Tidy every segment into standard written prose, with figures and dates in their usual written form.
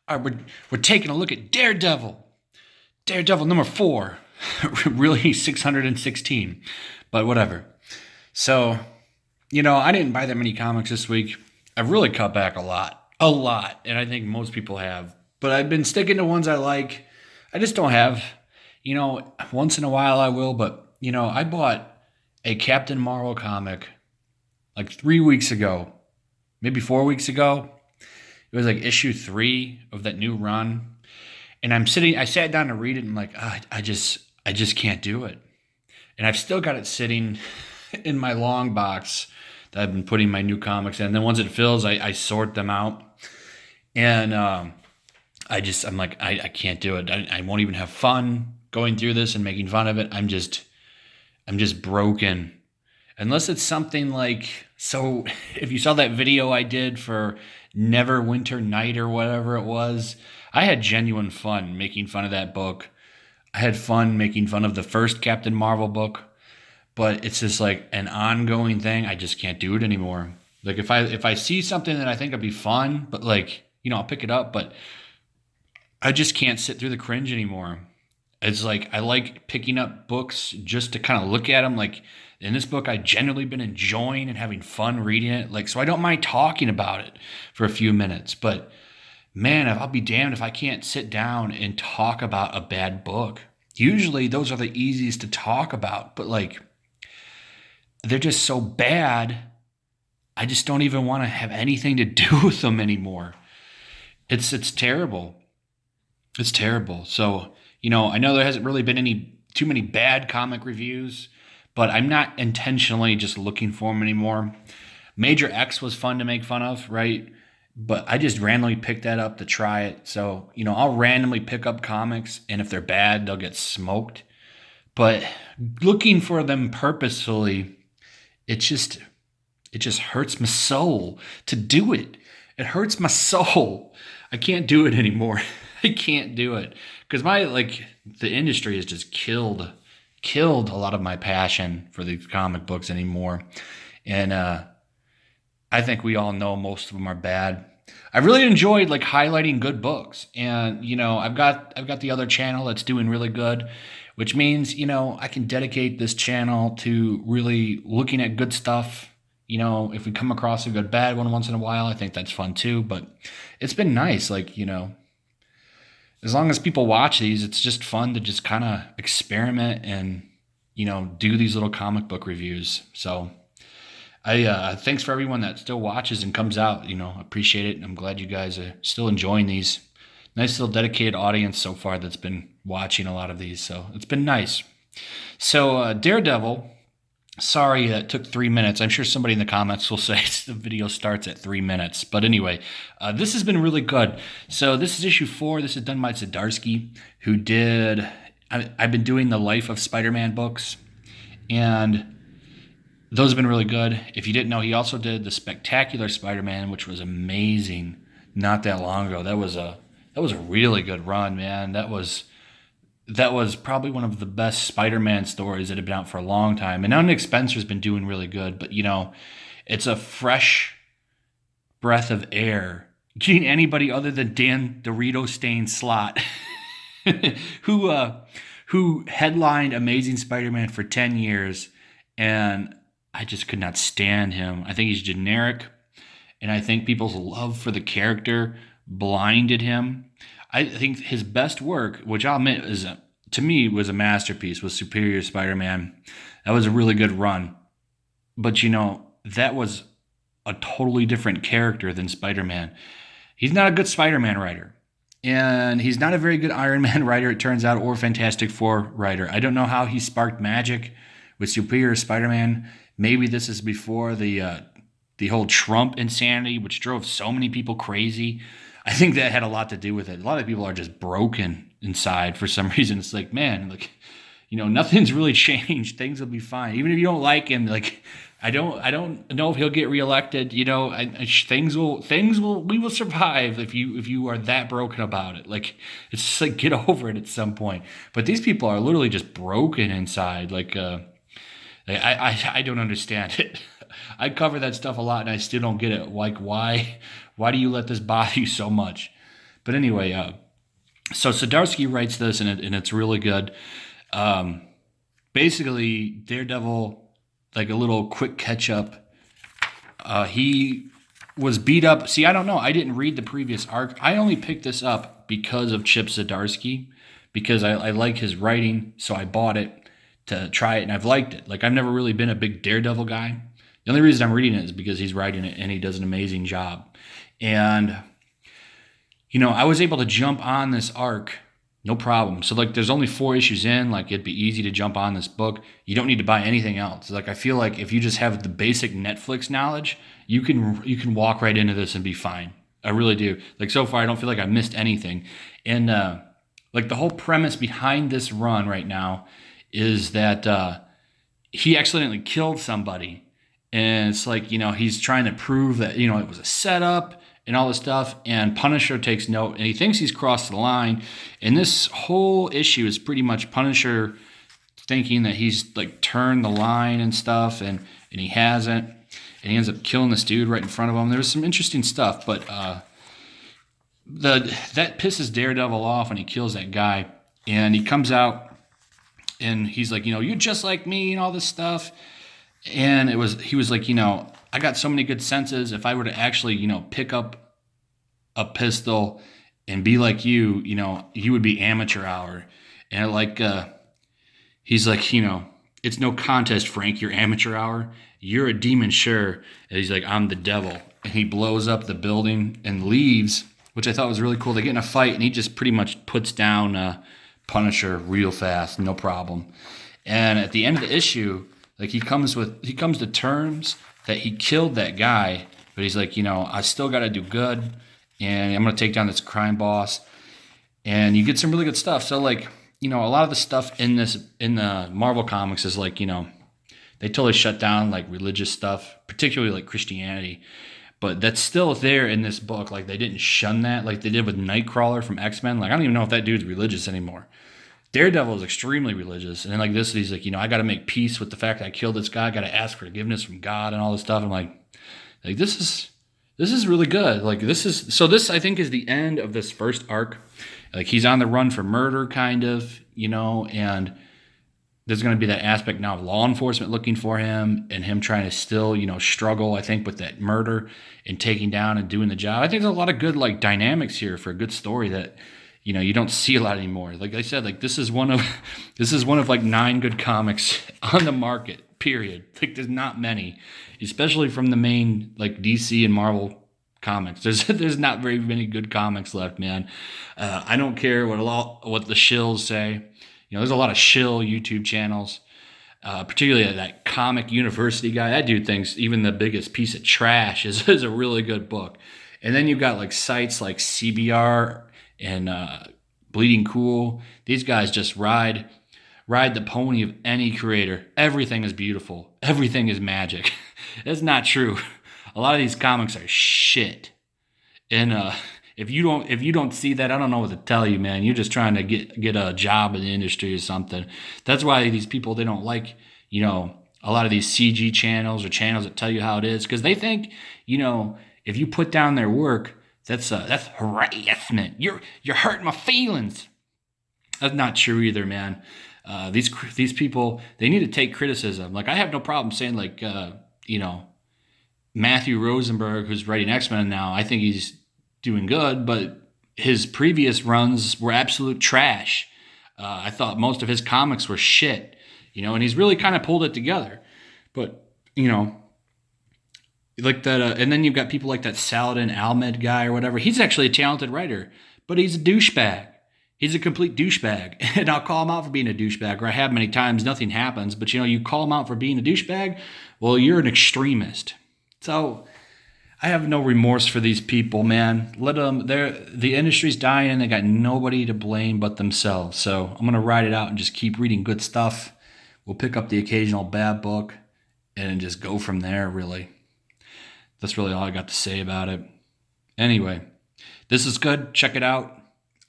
All right, we're taking a look at Daredevil. Daredevil number 4. Really 616, but whatever. So, I didn't buy that many comics this week. I've really cut back a lot. A lot. And I think most people have. But I've been sticking to ones I like. I just don't have, once in a while I will, but, I bought a Captain Marvel comic like 3 weeks ago, maybe 4 weeks ago. It was like issue 3 of that new run. And I sat down to read it and I'm like, I just can't do it. And I've still got it sitting in my long box that I've been putting my new comics in. And then once it fills, I sort them out. And I'm like, I can't do it. I won't even have fun going through this and making fun of it. I'm just broken. Unless it's something like, so if you saw that video I did for Neverwinter Night or whatever it was, I had genuine fun making fun of that book. I had fun making fun of the first Captain Marvel book, but it's just like an ongoing thing. I just can't do it anymore. Like if I see something that I think would be fun, but like, I'll pick it up, but I just can't sit through the cringe anymore. It's like I like picking up books just to kind of look at them. Like in this book, I genuinely been enjoying and having fun reading it. Like, so I don't mind talking about it for a few minutes. But man, I'll be damned if I can't sit down and talk about a bad book. Usually those are the easiest to talk about, but like they're just so bad. I just don't even want to have anything to do with them anymore. It's terrible. It's terrible. So, I know there hasn't really been too many bad comic reviews, but I'm not intentionally just looking for them anymore. Major X was fun to make fun of, right? But I just randomly picked that up to try it. So, I'll randomly pick up comics, and if they're bad, they'll get smoked. But looking for them purposefully, it just hurts my soul to do it. It hurts my soul. I can't do it anymore. I can't do it because the industry has just killed a lot of my passion for these comic books anymore. And I think we all know most of them are bad. I really enjoyed highlighting good books, and I've got the other channel that's doing really good, which means I can dedicate this channel to really looking at good stuff. If we come across a good bad one once in a while, I think that's fun too. But it's been nice, as long as people watch these, it's just fun to just kind of experiment and do these little comic book reviews. So I thanks for everyone that still watches and comes out. Appreciate it. I'm glad you guys are still enjoying these. Nice little dedicated audience so far that's been watching a lot of these. So it's been nice. So Daredevil. Sorry that took 3 minutes. I'm sure somebody in the comments will say the video starts at 3 minutes. But anyway, this has been really good. So this is issue 4. This is done by Zdarsky, who did... I've been doing the Life of Spider-Man books, and those have been really good. If you didn't know, he also did the Spectacular Spider-Man, which was amazing not that long ago. That was a really good run, man. That was probably one of the best Spider-Man stories that have been out for a long time. And now Nick Spencer's been doing really good, but it's a fresh breath of air. Getting anybody other than Dan Dorito-stained Slott, who headlined Amazing Spider-Man for 10 years, and I just could not stand him. I think he's generic, and I think people's love for the character blinded him. I think his best work, which I'll admit to me was a masterpiece, was Superior Spider-Man. That was a really good run. But that was a totally different character than Spider-Man. He's not a good Spider-Man writer. And he's not a very good Iron Man writer, it turns out, or Fantastic Four writer. I don't know how he sparked magic with Superior Spider-Man. Maybe this is before the whole Trump insanity, which drove so many people crazy. I think that had a lot to do with it. A lot of people are just broken inside for some reason. It's like, man, nothing's really changed. Things will be fine. Even if you don't like him, I don't know if he'll get reelected. Things will we will survive if you are that broken about it. It's just get over it at some point. But these people are literally just broken inside. I don't understand it. I cover that stuff a lot and I still don't get it. Why do you let this bother you so much? But anyway, so Zdarsky writes this, and it's really good. Basically, Daredevil, like a little quick catch up. He was beat up. See, I don't know. I didn't read the previous arc. I only picked this up because of Chip Zdarsky, because I like his writing, so I bought it to try it, and I've liked it. Like, I've never really been a big Daredevil guy. The only reason I'm reading it is because he's writing it, and he does an amazing job. And, I was able to jump on this arc, no problem. So, like, there's only 4 issues in. Like, it'd be easy to jump on this book. You don't need to buy anything else. Like, I feel like if you just have the basic Netflix knowledge, you can walk right into this and be fine. I really do. Like, so far, I don't feel like I missed anything. And, like, the whole premise behind this run right now is that he accidentally killed somebody. And it's like, he's trying to prove that, it was a setup and all this stuff. And Punisher takes note, and he thinks he's crossed the line. And this whole issue is pretty much Punisher thinking that he's, like, turned the line and stuff, and he hasn't. And he ends up killing this dude right in front of him. There's some interesting stuff, but that pisses Daredevil off when he kills that guy. And he comes out, and he's like, you're just like me and all this stuff. And he was like, I got so many good senses. If I were to actually, pick up a pistol and be like you, you would be amateur hour. And like, he's like, it's no contest, Frank. You're amateur hour. You're a demon, sure. And he's like, I'm the devil. And he blows up the building and leaves, which I thought was really cool. They get in a fight, and he just pretty much puts down Punisher real fast, no problem. And at the end of the issue, like, he comes to terms that he killed that guy, but he's like, I still got to do good, and I'm going to take down this crime boss. And you get some really good stuff. So, like, a lot of the stuff in the Marvel comics is like, they totally shut down, like, religious stuff, particularly, like, Christianity. But that's still there in this book. Like, they didn't shun that like they did with Nightcrawler from X-Men. Like, I don't even know if that dude's religious anymore. Daredevil is extremely religious. And then, like, this, he's like, I got to make peace with the fact that I killed this guy. I got to ask forgiveness from God and all this stuff. I'm like this is really good. Like, this, I think, is the end of this first arc. Like, he's on the run for murder, kind of, and there's going to be that aspect now of law enforcement looking for him, and him trying to still, struggle, I think, with that murder and taking down and doing the job. I think there's a lot of good, like, dynamics here for a good story that, you don't see a lot anymore. Like I said, like, this is one of like 9 good comics on the market, period. Like, there's not many, especially from the main, like, DC and Marvel comics. There's not very many good comics left, man. I don't care what the shills say. There's a lot of shill YouTube channels, particularly that Comic University guy. That dude thinks even the biggest piece of trash is a really good book. And then you've got, like, sites like CBR and Bleeding Cool. These guys just ride the pony of any creator. Everything is beautiful. Everything is magic. That's not true. A lot of these comics are shit. And if you don't see that, I don't know what to tell you, man. You're just trying to get a job in the industry or something. That's why these people, they don't like, a lot of these CG channels or channels that tell you how it is, because they think, if you put down their work, that's harassment. You're hurting my feelings. That's not true either, man. These people, they need to take criticism. Like, I have no problem saying, like, Matthew Rosenberg, who's writing X-Men now, I think he's doing good, but his previous runs were absolute trash. I thought most of his comics were shit, and he's really kind of pulled it together. But, like that, and then you've got people like that Saladin Ahmed guy or whatever. He's actually a talented writer, but he's a douchebag. He's a complete douchebag. And I'll call him out for being a douchebag, or I have many times, nothing happens. But, you call him out for being a douchebag, well, you're an extremist. So I have no remorse for these people, man. Let them. The industry's dying, and they got nobody to blame but themselves. So I'm gonna ride it out and just keep reading good stuff. We'll pick up the occasional bad book and just go from there. Really, that's really all I got to say about it. Anyway, this is good. Check it out.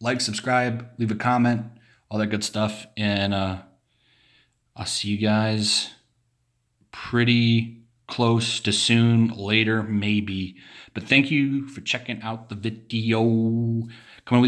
Like, subscribe, leave a comment, all that good stuff, and I'll see you guys pretty close to soon, later, maybe. But thank you for checking out the video. coming with you